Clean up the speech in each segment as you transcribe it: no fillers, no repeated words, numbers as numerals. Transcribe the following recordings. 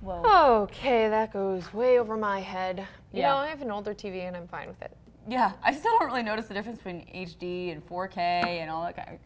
Whoa. Okay, that goes way over my head. You Yeah. know, I have an older TV and I'm fine with it. Yeah, I still don't really notice the difference between HD and 4K and all that kind of.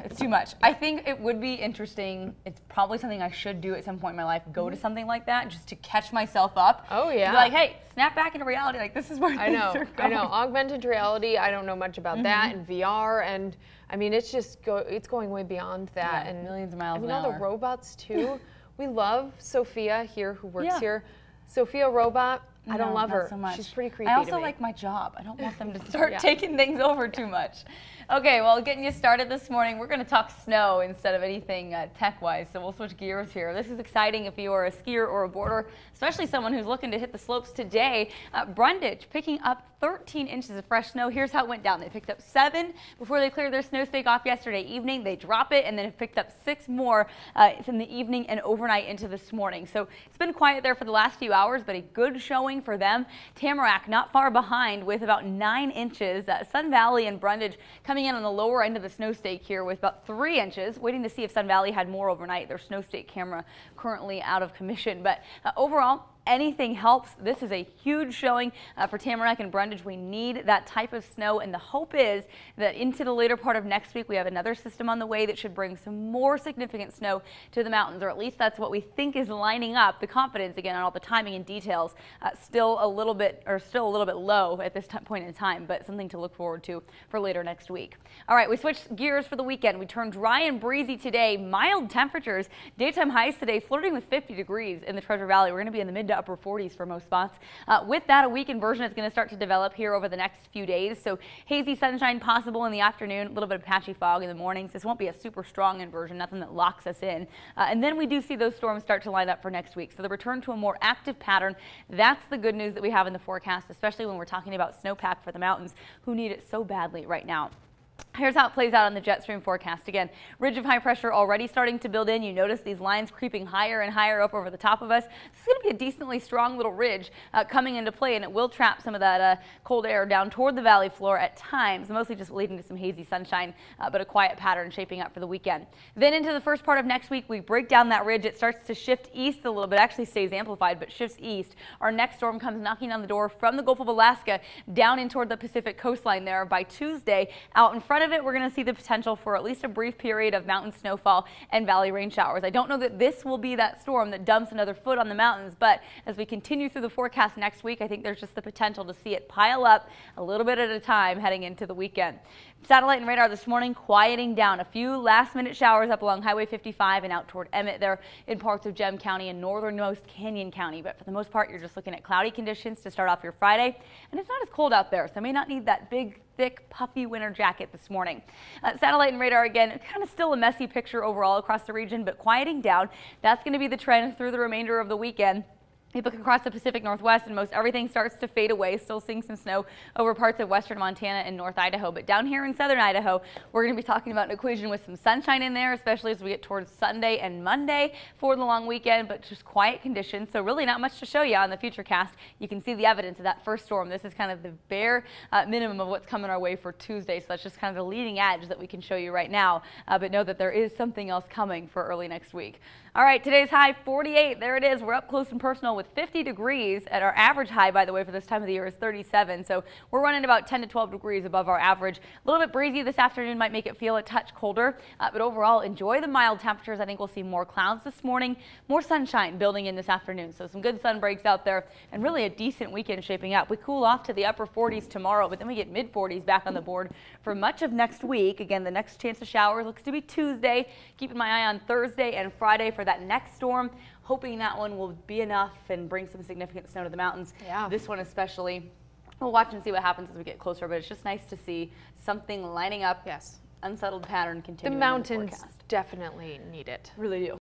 It's too much. I think it would be interesting. It's probably something I should do at some point in my life. Go to something like that just to catch myself up. Oh yeah. Be like, hey, snap back into reality. Like this is where things are going. I know. Augmented reality. I don't know much about that, and VR, and I mean, it's just it's going way beyond that, Yeah, and millions of miles I mean, an all hour. the robots too. We love Sophia here, who works Yeah. here. Sophia robot. I don't No, love not her. so much. She's pretty creepy I also to me. like my job. I don't want them to start Yeah. taking things over too much. Okay, well, getting you started this morning, we're going to talk snow instead of anything tech-wise, so we'll switch gears here. This is exciting if you are a skier or a boarder, especially someone who's looking to hit the slopes today. Brundage picking up 13 inches of fresh snow. Here's how it went down. They picked up 7 before they cleared their snow stake off yesterday evening. They drop it and then have picked up 6 more in the evening and overnight into this morning. So it's been quiet there for the last few hours, but a good showing for them. Tamarack not far behind with about 9 inches. Sun Valley and Brundage coming in on the lower end of the snow stake here with about 3 inches. Waiting to see if Sun Valley had more overnight. Their snow stake camera currently out of commission, but overall, anything helps. This is a huge showing for Tamarack and Brundage. We need that type of snow, and the hope is that into the later part of next week we have another system on the way that should bring some more significant snow to the mountains, or at least that's what we think is lining up. The confidence again on all the timing and details still a little bit low at this point in time, but something to look forward to for later next week. All right, we switched gears for the weekend. We turned dry and breezy today. Mild temperatures, daytime highs today flirting with 50 degrees in the Treasure Valley. We're going to be in the mid to upper 40s for most spots. With that, a weekend version is going to start to develop here over the next few days. So hazy sunshine possible in the afternoon, a little bit of patchy fog in the mornings. This won't be a super strong inversion, nothing that locks us in. And then we do see those storms start to line up for next week. So the return to a more active pattern, that's the good news that we have in the forecast, especially when we're talking about snowpack for the mountains who need it so badly right now. Here's how it plays out on the jet stream forecast. Again, ridge of high pressure already starting to build in. You notice these lines creeping higher and higher up over the top of us. This is going to be a decently strong little ridge coming into play, and it will trap some of that cold air down toward the valley floor at times, mostly just leading to some hazy sunshine, but a quiet pattern shaping up for the weekend. Then into the first part of next week, we break down that ridge. It starts to shift east a little bit, actually stays amplified, but shifts east. Our next storm comes knocking on the door from the Gulf of Alaska down in toward the Pacific coastline there. By Tuesday, out in front of it, we're going to see the potential for at least a brief period of mountain snowfall and valley rain showers. I don't know that this will be that storm that dumps another foot on the mountains, but as we continue through the forecast next week, I think there's just the potential to see it pile up a little bit at a time heading into the weekend. Satellite and radar this morning quieting down. A few last-minute showers up along Highway 55 and out toward Emmett there in parts of Gem County and northernmost Canyon County. But for the most part, you're just looking at cloudy conditions to start off your Friday. And it's not as cold out there, so may not need that big, thick, puffy winter jacket this morning. Satellite and radar again, kind of still a messy picture overall across the region, but quieting down. That's going to be the trend through the remainder of the weekend. You look across the Pacific Northwest and most everything starts to fade away. Still seeing some snow over parts of western Montana and North Idaho. But down here in southern Idaho, we're going to be talking about an equation with some sunshine in there, especially as we get towards Sunday and Monday for the long weekend, but just quiet conditions. So really not much to show you on the future cast. You can see the evidence of that first storm. This is kind of the bare minimum of what's coming our way for Tuesday. So that's just kind of the leading edge that we can show you right now. But know that there is something else coming for early next week. All right, today's high 48. There it is. We're up close and personal with 50 degrees. At our average high, by the way, for this time of the year is 37. So we're running about 10 to 12 degrees above our average. A little bit breezy this afternoon might make it feel a touch colder, but overall enjoy the mild temperatures. I think we'll see more clouds this morning, more sunshine building in this afternoon. So some good sun breaks out there and really a decent weekend shaping up. We cool off to the upper 40s tomorrow, but then we get mid 40s back on the board for much of next week. Again, the next chance of showers looks to be Tuesday. Keeping my eye on Thursday and Friday for that next storm, hoping that one will be enough and bring some significant snow to the mountains. Yeah. This one especially. We'll watch and see what happens as we get closer, but it's just nice to see something lining up. Yes. Unsettled pattern continuing. The mountains definitely need it. Really do.